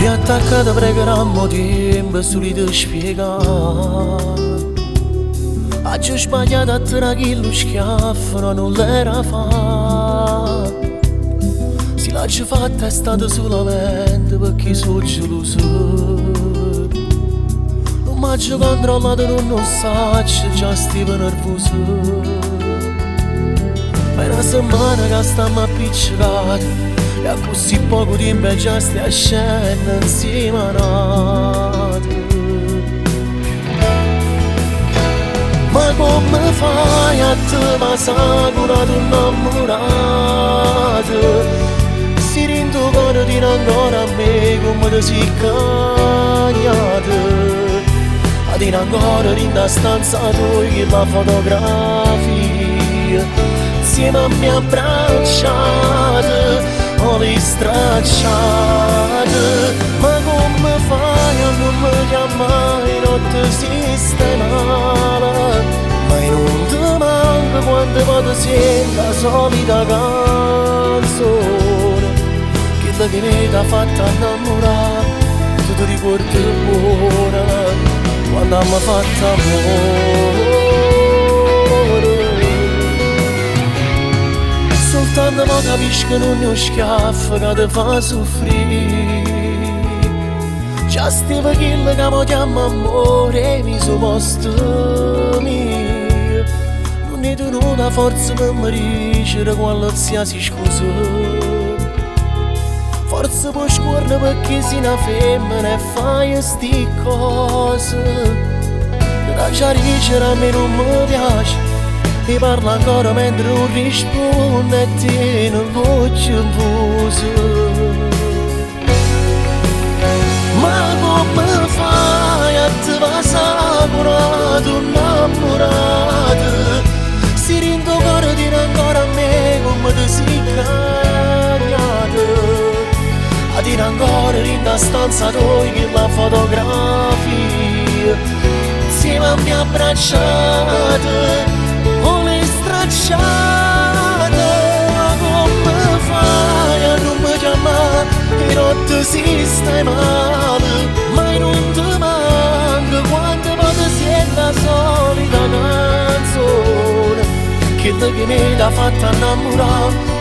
Riattaccata pregherammo tempo soli di spiegare. Oggi sbagliato a te lo schiaffo non l'era fa. Se l'hai fatta è stato solamente perché sono geloso. Non mi ha controllato, non so, già stavo nervoso. Ma è una settimana che stiamo appiccicati e a così poco tempo già stai scendendo insieme a noi. Ma come fai a te passare una donna innamorata? Si rende conto di non ancora a me come ti sei cagnata. Ad in ancora in una stanza tua la fotografia insieme a me abbracciate o le stracciate. Ma come fai a non mi chiamare notte sistemale? Ma non ti manca quante volte senti la solita canzone, quella che mi ha fatto innamorare. Tu ti ricordi buona quando mi ha fatto amore? Soltanto mo capisco che non è uno schiaffo che ti fa soffrire. Già stiamo quello che mi chiama amore mi sono posto mio. Non è tenuta forza per mi dicere qualsiasi scusa. Forse puoi scorrere perché sei una femmina e fai sti cose. Lasciare dicere a me non mi piace e parla ancora mentre non risponde e tiene il voce in voce. Ma come fai a te passare curato innamorato? Si rende conto di ancora a me come ti sei cagnata. Ad in ancora in una stanza tua la fotografia insieme a me abbracciate o le stracciate. Ma come fai a non mi chiamare e notte si stai male? Ma non ti manca quante volte senti la solita canzone, quella che mi ha fatta innamorare.